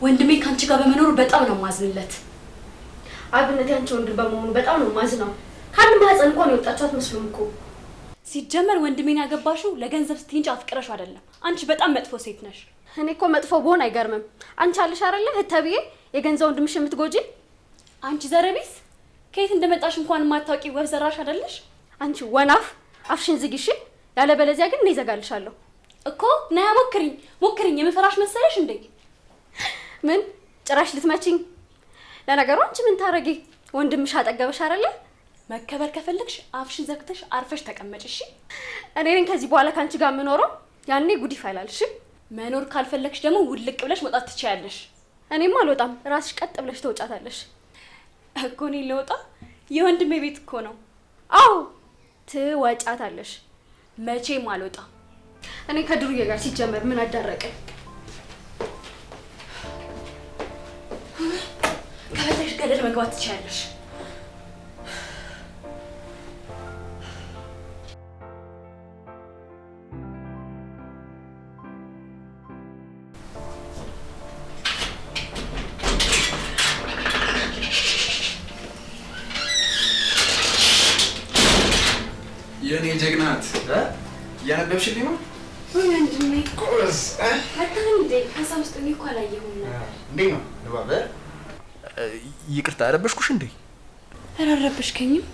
ወንድሜ ካንቺ ጋር በመኖር በጣም ነው ማዝንለት። አብነት ያንቺ ወንድ በመሆኑ በጣም ነው ማዝነው። ካንድ ማህፀን እንኳን የወጣቻት መስሎም እኮ። ሲጀመር ወንድሜን ያገባሽው ለገንዘብ ስትንጭ አፍቅረሽ አይደለም። አንቺ በጣም መጥፎ ሴት ነሽ። እኔ እኮ መጥፎ ብሆን አይገርምም። አንቺ አለሽ አይደለ ህተብዬ የገንዘብ ወንድምሽ የምትጎጂ። አንቺ ዘረቢስ ከየት እንደመጣሽ እንኳን ማታውቂ ወፍ ዘራሽ አይደለሽ? አንቺ ወናፍ አፍሽን ዝጊሽ። ያለ በለዚያ ግን እኔ ዘጋልሻለሁ እኮ። ና ሞክሪኝ የምፈራሽ መሰለሽ እንዴ? ምን ጭራሽ ልትመቺኝ? ለነገሩ አንቺ ምን ታረጊ? ወንድምሽ አጠገብሽ አይደለ? መከበር ከፈለግሽ አፍሽን ዘግተሽ አርፈሽ ተቀመጭ እሺ? እኔ ነኝ ከዚህ በኋላ ካንቺ ጋር የምኖረው። ያኔ ጉድ ይፈላል እሺ? መኖር ካልፈለግሽ ደግሞ ውልቅ ብለሽ መውጣት ትችያለሽ። እኔማ አልወጣም። ራስሽ ቀጥ ብለሽ ተወጫታለሽ እኮ። እኔ ልወጣ? የወንድሜ ቤት እኮ ነው። አዎ ትወጫታለሽ። መቼም አልወጣም። እኔ ከድሩዬ ጋር ሲጀመር ምን አዳረቀኝ? ከፈለግሽ ገደል መግባት ትችያለሽ። የኔ ጀግናት ያነበብሽልኝ ነው? ወይ ወንድሜ ቆስ አታን እንዴ? ሀሳብ ውስጥ እኮ አላየሁም ነበር። እንዴት ነው ንባብ? ይቅርታ አረበሽኩሽ እንዴ? አላረበሽከኝም።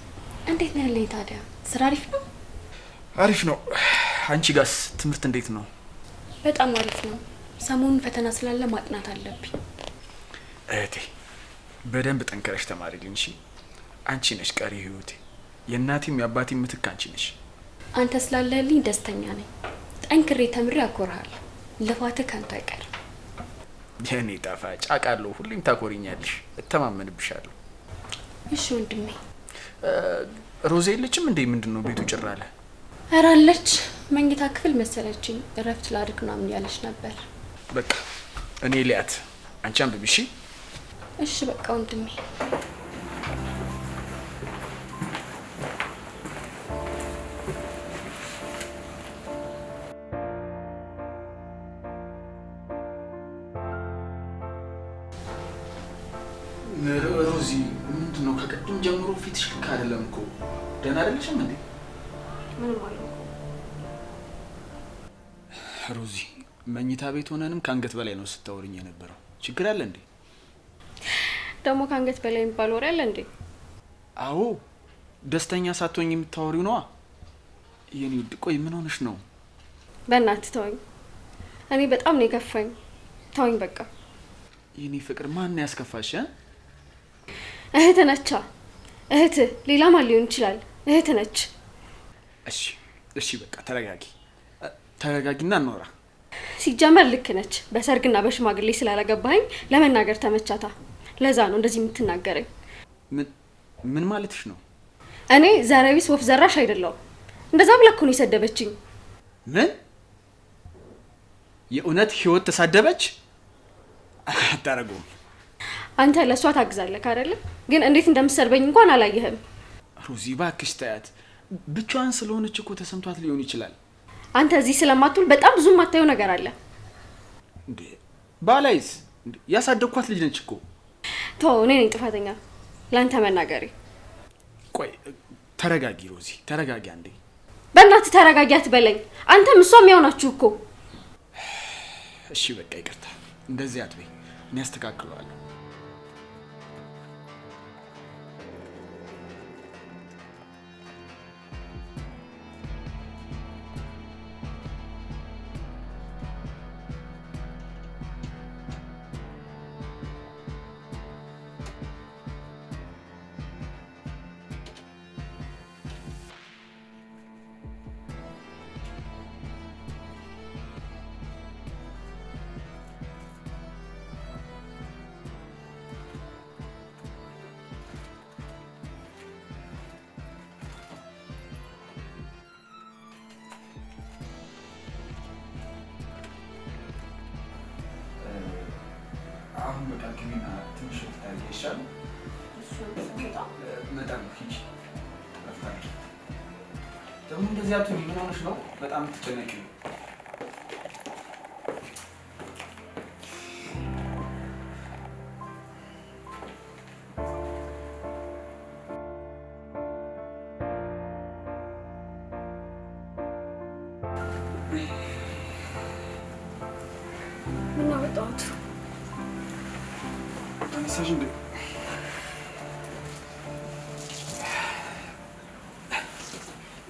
እንዴት ነው ያለኝ ታዲያ? ስራ አሪፍ ነው? አሪፍ ነው። አንቺ ጋስ ትምህርት እንዴት ነው? በጣም አሪፍ ነው። ሰሞኑን ፈተና ስላለ ማጥናት አለብኝ። እህቴ በደንብ ጠንከረሽ ተማሪልኝ እሺ? አንቺ ነሽ ቀሪ ህይወቴ። የእናቴም የአባቴም ምትክ አንቺ ነሽ። አንተ ስላለልኝ ደስተኛ ነኝ። ጠንክሬ ተምሬ አኮርሃለሁ። ልፋትህ ካንተ አይቀርም። የኔ ጣፋጭ አውቃለሁ፣ ሁሌም ታኮሪኛለሽ፣ እተማመንብሻለሁ። እሺ ወንድሜ። ሮዛ የለችም እንዴ? ምንድነው ቤቱ ጭር አለ? ኧረ አለች። መኝታ ክፍል መሰለችኝ። እረፍት ላድርግ ምናምን እያለች ነበር። በቃ እኔ ሊያት አንቺ አንብቢ እሺ? እሺ በቃ ወንድሜ። ሮዚ ምንድነው ከቀደም ጀምሮ ፊትሽ ልክ አይደለም እኮ። ደህና አይደለሽም እንዴ? ምን ማለት ነው? ሮዚ መኝታ ቤት ሆነንም ከአንገት በላይ ነው ስታወሪኝ የነበረው። ችግር አለ እንዴ? ደግሞ ከአንገት በላይ የሚባል ወሬ አለ እንዴ? አዎ ደስተኛ ሳትሆኝ የምታወሪው ነዋ። የኔ ውድ ቆይ ምን ሆነሽ ነው? በእናትህ ተወኝ። እኔ በጣም ነው የከፋኝ። ተወኝ በቃ። የኔ ፍቅር ማን ያስከፋሽ? እህት ነቻ። እህት ሌላ ማን ሊሆን ይችላል? እህት ነች። እሺ በቃ ተረጋጊና እናውራ። ሲጀመር ልክ ነች። በሰርግና በሽማግሌ ስላላገባኝ ለመናገር ተመቻታ። ለዛ ነው እንደዚህ የምትናገረኝ። ምን ማለትሽ ነው? እኔ ዘረቢስ ወፍ ዘራሽ አይደለሁም። እንደዛ ብላ እኮ ነው የሰደበችኝ። ምን? የእውነት ህይወት ተሳደበች? አታረጉም። አንተ ለሷ ታግዛለህ አይደል? ግን እንዴት እንደምትሰርበኝ እንኳን አላየህም። ሮዚ ባክሽ ታያት። ብቻዋን ስለሆነች እኮ ተሰምቷት ሊሆን ይችላል። አንተ እዚህ ስለማትውል በጣም ብዙ ማታየው ነገር አለ እንዴ? ባላይስ ያሳደግኳት ልጅ ነች እኮ። ተው፣ እኔ ነኝ ጥፋተኛ ላንተ መናገሬ። ቆይ ተረጋጊ ሮዚ፣ ተረጋጊ አንዴ። በእናትህ ተረጋጊ አትበለኝ። አንተም እሷም ያው ናችሁ እኮ። እሺ በቃ ይቅርታ፣ እንደዚህ አትበይ። እኔ አስተካክለዋለሁ። አሁን በቃ ግቢና ትንሽ ፍታዬ ይሻል። መጣም ሂጂ አፍታሪ ደግሞ እንደዚህ አትሁኝ። ምን ሆነሽ ነው? በጣም ትጨነቂ። በጠዋቱ አነሳሽ እንዴ?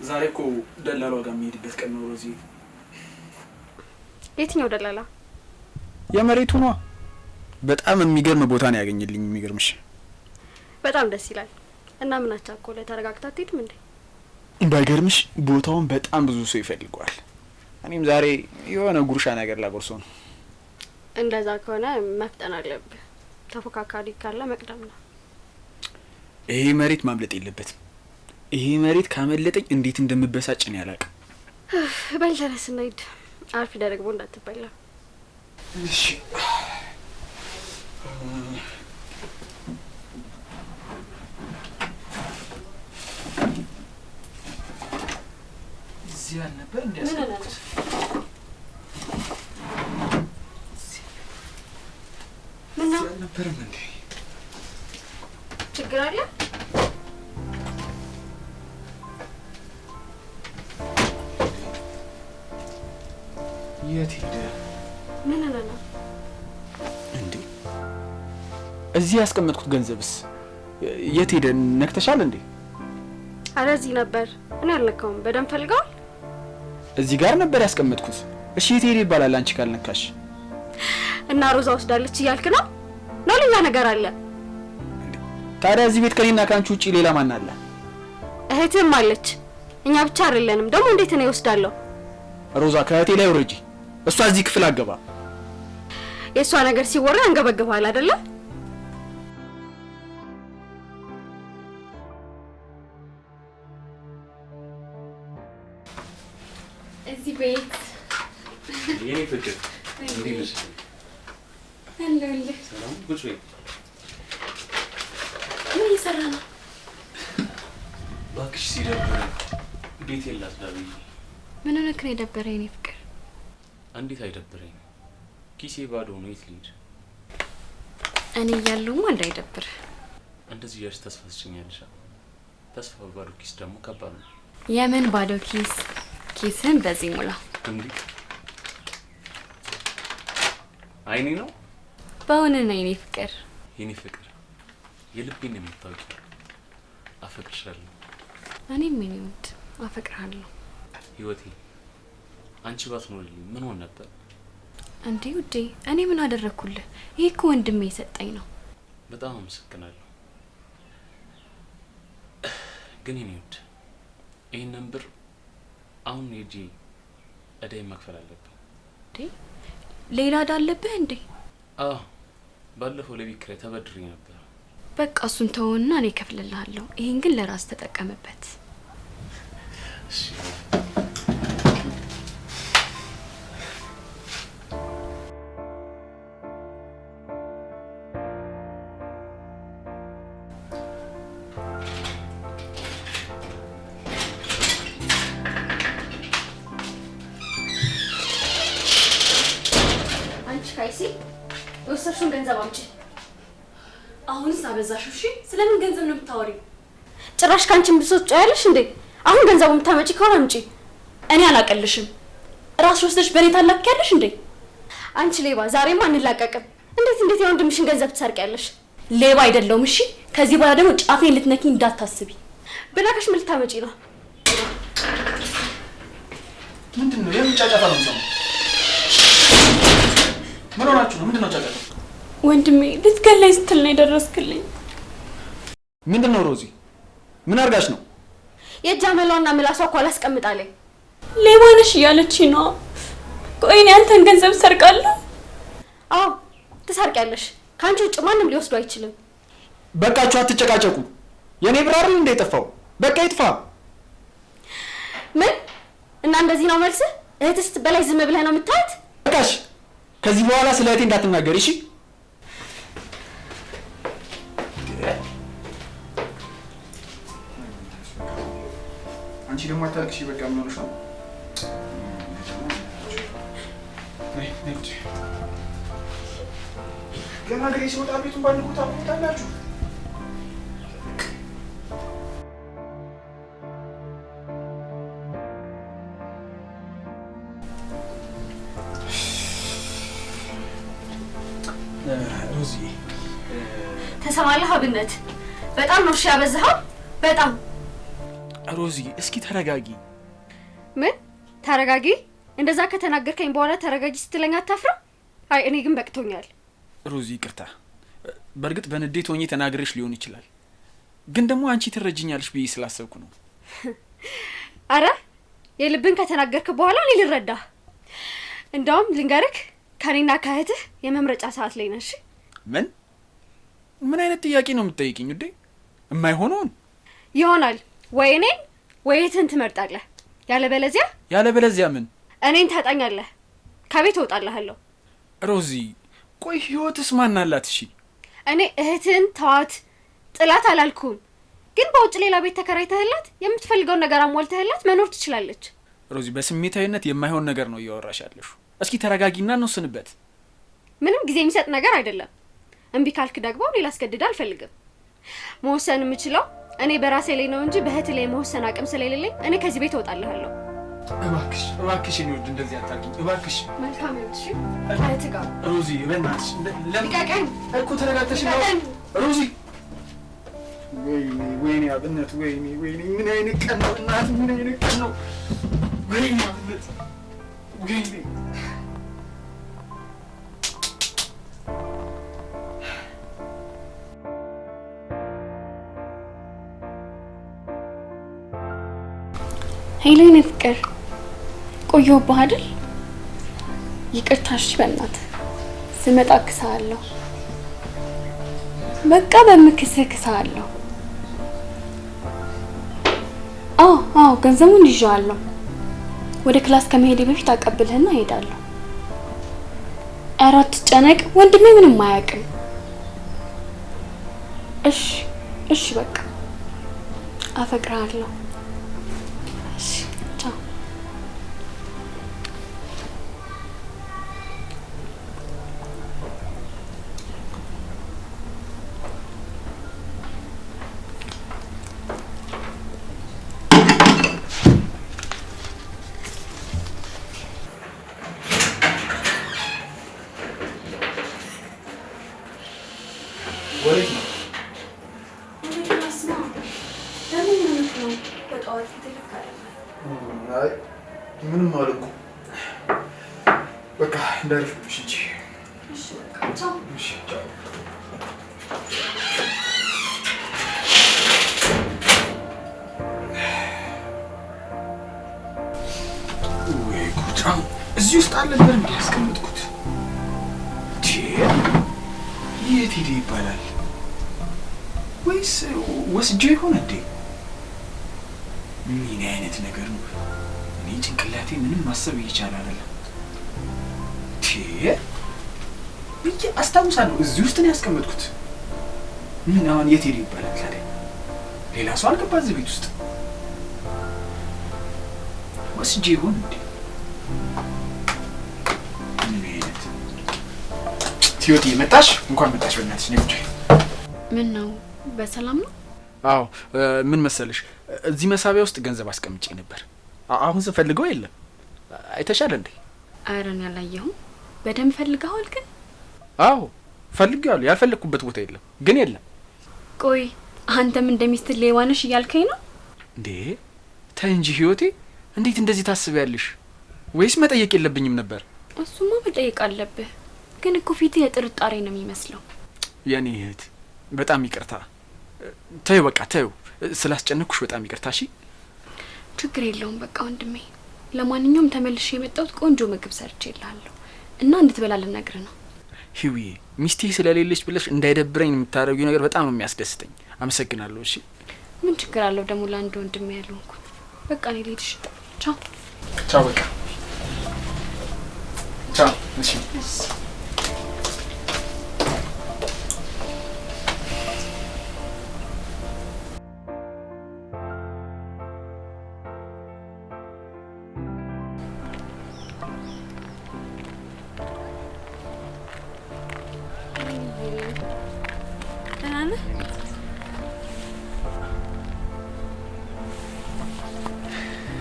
ዛሬ እኮ ደላላው ጋር የሚሄድበት ቀን ነው ሮዚ። የትኛው ደላላ? የመሬቱ ነው። በጣም የሚገርም ቦታ ነው ያገኘልኝ። የሚገርምሽ በጣም ደስ ይላል። እና ምን አቻኮለ? ተረጋግታ አትሄድም እንዴ? ባይገርምሽ ቦታውን በጣም ብዙ ሰው ይፈልገዋል። እኔም ዛሬ የሆነ ጉርሻ ነገር ላጎርሰው ነው። እንደዛ ከሆነ መፍጠን አለብህ። ተፎካካሪ ካለ መቅደም ነው። ይሄ መሬት ማምለጥ የለበትም። ይሄ መሬት ካመለጠኝ እንዴት እንደምበሳጭ ነው ያላቀ። በል ተነስ እንሂድ። አርፊ ደግሞ እንዳትበላ። እሺ እዚህ አልነበር እንዲያስቀምጥ ምን ነው አልነበረም እንዴ? ችግር አለ? የት ሄደ? ምን ነው እንዴ? እዚህ ያስቀመጥኩት ገንዘብስ የት ሄደ? ነክተሻል እንዴ? አረ እዚህ ነበር። እኔ አልነካውም። በደንብ ፈልገዋል። እዚህ ጋር ነበር ያስቀመጥኩት። እሺ የት ሄደ ይባላል አንቺ ካልነካሽ? እና ሮዛ ወስዳለች እያልክ ነው? ነው ሌላ ነገር አለ? ታዲያ እዚህ ቤት ከኔና ካንቺ ውጪ ሌላ ማን አለ? እህትም አለች። እኛ ብቻ አይደለንም። ደግሞ እንዴት ነው ይወስዳለሁ? ሮዛ ከእህቴ ላይ ውረጂ። እሷ እዚህ ክፍል አገባ። የእሷ ነገር ሲወራ አንገበግባል አይደለ? እዚህ ቤት የኔ ፍቅር እንዴት ነሽ? አለሁልህ። ሰላም ቁጭ በይ። ምን እየሰራ ነው? እባክሽ ሲደብረኝ ቤት የላት ዳብዬ። ምን ሆነክ ነው የደበረኝ የኔ ፍቅር? እንዴት አይደብረኝ? ኪሴ ባዶ ነው። የት ልሂድ? እኔ እያለሁማ እንዳይደብር። እንደዚህ እያልሽ ተስፋ ትጭኛለሽ። ተስፋ ባዶ ኪስ ደግሞ ከባድ ነው። የምን ባዶ ኪስ? ኪስን በዚህ ሙላ። እንዴ አይኔ ነው? በእውነ ነው የኔ ፍቅር። የኔ ፍቅር የልቤን የምታውቂው አፈቅርሻለሁ። እኔም የኔ ውድ አፈቅርሃለሁ። ህይወቴ አንቺ ባትኖሪልኝ ምን ሆን ነበር? እንዴ ውዴ እኔ ምን አደረኩልህ? ይሄ እኮ ወንድሜ የሰጠኝ ነው። በጣም አመሰግናለሁ። ግን የኔ ውድ ይሄንን ብር አሁን ሄጄ እዳይ መክፈል አለብኝ። እንዴ ሌላ እዳ አለብህ እንዴ? አዎ ባለፈው ለቤት ኪራይ ተበድሬ ነበር። በቃ እሱን ተውና እኔ እከፍልልሃለሁ። ይሄን ግን ለራስ ተጠቀምበት። እሺ ካይሲ የወሰድሽውን ገንዘብ አምጪ። አሁንስ አበዛሽ። እሺ ስለምን ገንዘብ ነው የምታወሪው? ጭራሽ ካንቺም ብሶት ጫያለሽ እንዴ? አሁን ገንዘቡን የምታመጪ ከሆነ አምጪ። እኔ አላቀልሽም። ራስሽ ወስደሽ በኔ ታላክያለሽ እንዴ? አንቺ ሌባ! ዛሬማ አንላቀቅም። እንዴት የወንድምሽን ገንዘብ ትሰርቂያለሽ? ሌባ አይደለሁም። እሺ ከዚህ በኋላ ደግሞ ጫፌን ልትነኪ እንዳታስቢ። ብላከሽ ምን ልታመጪ ነው? ምንድነው የምጫጫታ ነው? ምን ሆናችሁ ነው? ምንድነው ጫጫታ? ወንድሜ ልትገለኝ ስትል ነው የደረስክልኝ። ምንድነው ሮዚ? ምን አርጋሽ ነው? የጃመላውና ምላሷ እኮ አላስቀምጣለኝ። ሌባ ነሽ እያለችኝ ነው። ቆይ እኔ አንተን ገንዘብ ሰርቃለሁ? አዎ ትሰርቂያለሽ። ካንቺ ውጭ ማንም ሊወስዱ አይችልም። በቃችሁ አትጨቃጨቁ። የኔ ብር አይደል እንደ ጠፋው? በቃ ይጥፋ። ምን እና እንደዚህ ነው መልስ? እህትህ ስትበላይ ዝም ብለህ ነው የምታያት? በቃሽ። ከዚህ በኋላ ስለ እህቴ እንዳትናገሪ እሺ? አንቺ ደግሞ አታልቅሽ። በቃ ምን ሆነሽ ነው? ገና ግሬ ሲወጣ ቤቱን ባንድ ቦታ ታላችሁ። ሮዚ ተሰማለህ አብነት? በጣም ነው እሺ ያበዛኸው። በጣም ሮዚ እስኪ ተረጋጊ። ምን ተረጋጊ? እንደዛ ከተናገርከኝ በኋላ ተረጋጊ ስትለኝ አታፍረው? አይ እኔ ግን በቅቶኛል። ሮዚ ይቅርታ፣ በእርግጥ በንዴት ሆኜ ተናግሬሽ ሊሆን ይችላል፣ ግን ደግሞ አንቺ ትረጅኛለሽ ብዬ ስላሰብኩ ነው። አረ የልብን ከተናገርክ በኋላ እኔ ልረዳህ። እንደውም ልንገርክ ከኔና ከእህትህ የመምረጫ ሰዓት ላይ ነሽ። ምን አይነት ጥያቄ ነው የምትጠይቂኝ ውዴ? የማይሆነውን ይሆናል። ወይ እኔን ወይ እህትህን ትመርጣለህ። ያለበለዚያ ምን? እኔን ታጣኛለህ፣ ከቤት እወጣልሃለሁ። ሮዚ ቆይ ህይወትስ ማን አላት? እሺ እኔ እህትህን ተዋት ጥላት አላልኩም፣ ግን በውጭ ሌላ ቤት ተከራይተህላት የምትፈልገውን ነገር አሟልተህላት መኖር ትችላለች። ሮዚ በስሜታዊነት የማይሆን ነገር ነው እያወራሽ ያለሽው። እስኪ ተረጋጊና እንወስንበት። ምንም ጊዜ የሚሰጥ ነገር አይደለም። እምቢ ካልክ ደግሞ እኔ ላስገድድ አልፈልግም። መወሰን የምችለው እኔ በራሴ ላይ ነው እንጂ በእህት ላይ መወሰን አቅም ስለሌለኝ እኔ ከዚህ ቤት እወጣልሃለሁ። እባክሽ እኔ ወድ እንደዚህ አታርጊኝ እባክሽ። መልካም እሺ። እህት ጋር ሮዚ በእናትሽ ልቀቀኝ እኮ ተረጋግተሽ ነው ሮዚ። ወይኔ አብነት ወይኔ ምን አይነት ቀን ነው እናት፣ ምን አይነት ቀን ነው? ወይኔ አብነት ወይኔ ሄሌን ፍቅር ቆየሁብህ አይደል? ይቅርታ እሺ። በእናትህ ስመጣ ክሳለሁ። በቃ በምክስህ ክሳለሁ። አዎ ገንዘቡን ይዤዋለሁ። ወደ ክላስ ከመሄዴ በፊት አቀብልህና እሄዳለሁ። ኧረ አትጨነቅ፣ ወንድሜ ምንም አያውቅም። እሺ በቃ አፈቅርሃለሁ። ቻው። ወዴት ነው? አይ ምንም አልኩ። በቃ እንዳልኩሽ እንጂ። እሺ በቃ ቻው። እሺ ቻው። ወይ ጉድ! እዚህ ውስጥ አልነበር እንዴ ያስቀመጥኩት? የት ሄደ ይባላል? ወይስ ወስጄው ይሆን እንዴ? ምን አይነት ነገር ነው? እኔ ጭንቅላቴ ምንም ማሰብ እየቻለ አይደለም። ብቻ አስታውሳለሁ እዚህ ውስጥ ነው ያስቀመጥኩት። ምን አሁን የት ሄደ ይባላል ታዲያ? ሌላ ሰው አልገባ እዚህ ቤት ውስጥ? ወስጄ ይሆን እንዴ? ምን አይነት ቲዮቲ መጣሽ? እንኳን መጣሽ በእናትሽ ነው እንጂ። ምን ነው በሰላም ነው? አዎ ምን መሰለሽ እዚህ መሳቢያ ውስጥ ገንዘብ አስቀምጬ ነበር። አሁን ስፈልገው የለም። አይተሻል እንዴ? ኧረ እኔ አላየሁም። በደንብ ፈልገዋል ግን? አዎ ፈልጌዋለሁ። ያልፈለኩበት ቦታ የለም ግን የለም። ቆይ አንተም እንደሚስት ሌባ ነሽ እያልከኝ ነው እንዴ? ተይ እንጂ ህይወቴ፣ እንዴት እንደዚህ ታስቢያለሽ? ወይስ መጠየቅ የለብኝም ነበር? እሱማ መጠየቅ አለብህ፣ ግን እኮ ፊትህ የጥርጣሬ ነው የሚመስለው። የኔ እህት በጣም ይቅርታ። ተይው በቃ ተይው። ስላስጨነቅኩሽ በጣም ይቅርታ። እሺ ችግር የለውም በቃ ወንድሜ። ለማንኛውም ተመልሼ የመጣሁት ቆንጆ ምግብ ሰርቼልሃለሁ እና እንድትበላ ልነግርህ ነው። ህዊዬ፣ ሚስቴ ስለሌለች ብለሽ እንዳይደብረኝ የምታደርጊው ነገር በጣም ነው የሚያስደስተኝ። አመሰግናለሁ። እሺ ምን ችግር አለው ደግሞ ለአንድ ወንድሜ ያለውንኩ። በቃ እኔ ልሂድ። ቻው ቻው። በቃ ቻው። እሺ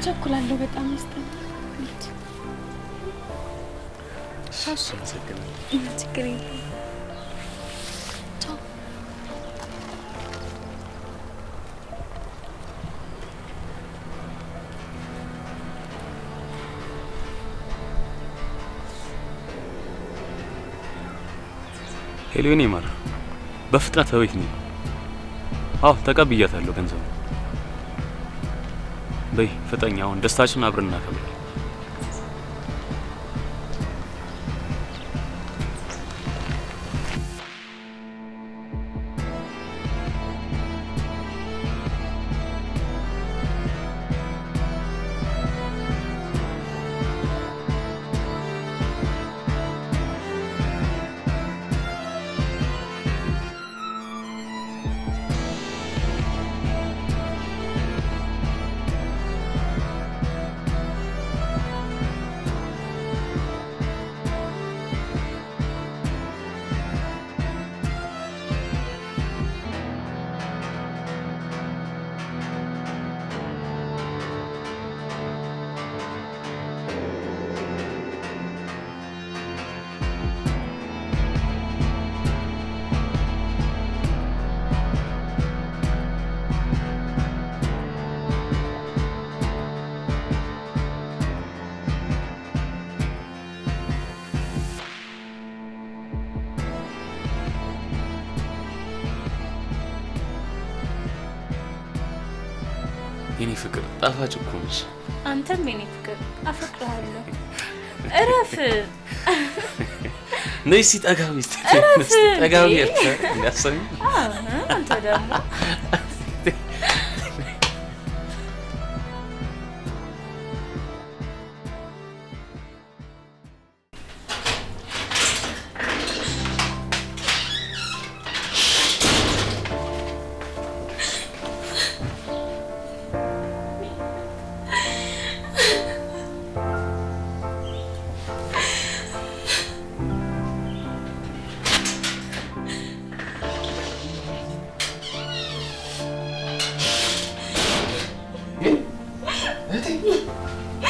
ቸኩላለሁ በጣም ያስጠላል። እሺ አመሰግናለሁ። ችግር የለም። ሄሎ የኔ ማር፣ በፍጥነት በቤት ነኝ። አዎ ተቀብያታለሁ ገንዘቡ። በይ ፍጠኛ፣ አሁን ደስታችን አብረን እናከብራለን። የኔ ፍቅር ጣፋጭ እኮ ነሽ። አንተም የኔ ፍቅር አፈቅርሃለሁ። እረፍ። ነይ እስኪ ጠጋ በይ። ጠጋ በይ እንዳሰሚ። አንተ ደግሞ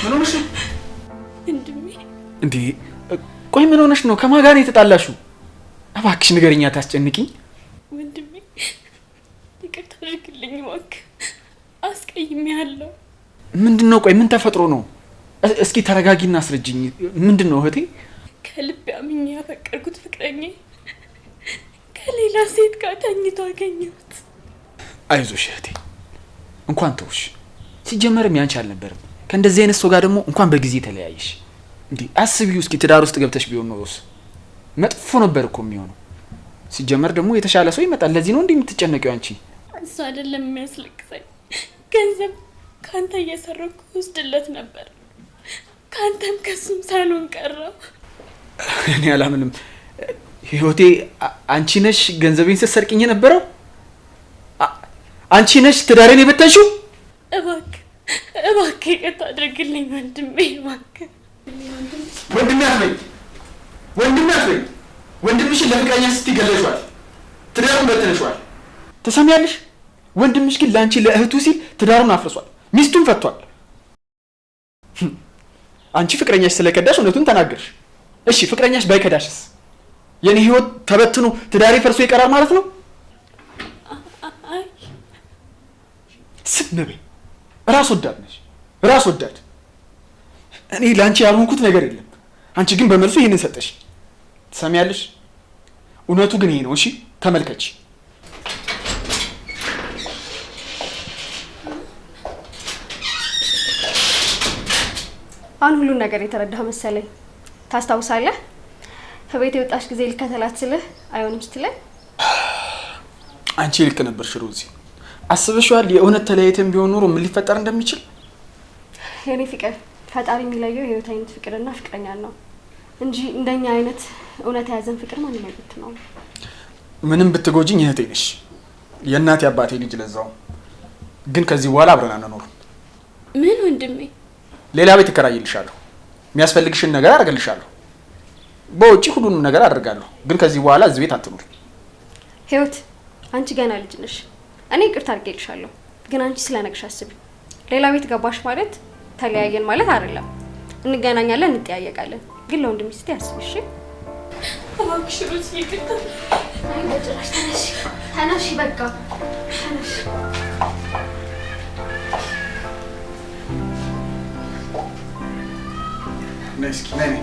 ምን ሆነሽ ነው ወንድሜ? እንዴ? ቆይ ምን ሆነሽ ነው? ከማን ጋር ነው የተጣላሽው? እባክሽ ንገሪኝ፣ አታስጨንቂኝ። ወንድሜ ይቅርታ አድርግልኝ እባክህ፣ አስቀይሜሃለሁ። ምንድን ነው? ቆይ ምን ተፈጥሮ ነው? እስኪ ተረጋጊና አስረጅኝ። ምንድን ነው እህቴ? ከልብ አምኜ ያፈቀርኩት ፍቅረኛ ከሌላ ሴት ጋር ተኝቶ አገኘሁት። አይዞሽ እህቴ፣ እንኳን ተውሽ። ሲጀመርም ያንቺ አልነበረም። ከእንደዚህ አይነት ሰው ጋር ደግሞ እንኳን በጊዜ ተለያየሽ። እንዴ አስቢው እስኪ፣ ትዳር ውስጥ ገብተሽ ቢሆን ኖሮስ መጥፎ ነበር እኮ የሚሆነው። ሲጀመር ደግሞ የተሻለ ሰው ይመጣል። ለዚህ ነው እንዴ የምትጨነቂው አንቺ? እሱ አይደለም የሚያስለቅሰኝ፣ ገንዘብ ካንተ እየሰረኩ ወስድለት ነበር። ካንተም ከሱም ሳልሆን ቀረው። እኔ አላምንም። ህይወቴ፣ አንቺ ነሽ ገንዘቤን ስትሰርቅኝ የነበረው? አንቺ ነሽ ትዳሬን የበተንሽው? እባክህ እባክህ ይቅርታ አድርግልኝ ወንድሜ፣ እባክህ። ወንድሜ አትበይ፣ ወንድሜ አትበይ። ወንድምሽን ለፍቅረኛ ስትይ ገለሽዋል፣ ትዳሩን በትነሽዋል። ትሰሚያለሽ? ወንድምሽ ግን ለአንቺ ለእህቱ ሲል ትዳሩን አፍርሷል፣ ሚስቱን ፈቷል። አንቺ ፍቅረኛሽ ስለከዳሽ እውነቱን ተናገርሽ። እሺ ፍቅረኛሽ ባይከዳሽስ? የኔ ህይወት ተበትኖ ትዳሬ ፈርሶ ይቀራል ማለት ነው? ስም በይ። ራስ ወዳድ ነሽ፣ ራስ ወዳድ። እኔ ለአንቺ ያልሆንኩት ነገር የለም። አንቺ ግን በመልሱ ይህንን ሰጠሽ። ትሰሚያለሽ? እውነቱ ግን ይሄ ነው። እሺ ተመልከች። አሁን ሁሉን ነገር የተረዳህ መሰለኝ። ታስታውሳለህ? ከቤት የወጣሽ ጊዜ ልከተላት ስልህ አይሆንም ስትለኝ አንቺ ልክ ነበርሽ ሮዚ። አስበሽዋል? የእውነት ተለያይተን ቢሆን ኖሮ ምን ሊፈጠር እንደሚችል? የኔ ፍቅር፣ ፈጣሪ የሚለየው የህይወት አይነት ፍቅርና ፍቅረኛ ነው እንጂ እንደኛ አይነት እውነት የያዘን ፍቅር ማንም አይበት ነው። ምንም ብትጎጂኝ እህቴ ነሽ፣ የእናቴ አባቴ ልጅ። ለዛው ግን ከዚህ በኋላ አብረን አንኖርም። ምን ወንድሜ? ሌላ ቤት እከራይልሻለሁ፣ የሚያስፈልግሽን ነገር አደርግልሻለሁ፣ በውጪ ሁሉንም ነገር አደርጋለሁ። ግን ከዚህ በኋላ እዚህ ቤት አትኖር። ህይወት፣ አንቺ ገና ልጅ ነሽ። እኔ ይቅርታ አድርጌልሻለሁ፣ ግን አንቺ ስለነግሽ አስቢ። ሌላ ቤት ገባሽ ማለት ተለያየን ማለት አይደለም። እንገናኛለን፣ እንጠያየቃለን። ግን ለወንድምሽ ስትይ አስቢ። እሺ እባክሽ ሮዚ ይቅርታ። አይ በጭራሽ። ተነሽ ተነሽ፣ በቃ ተነሽ። ነይ እስኪ ነይ ነይ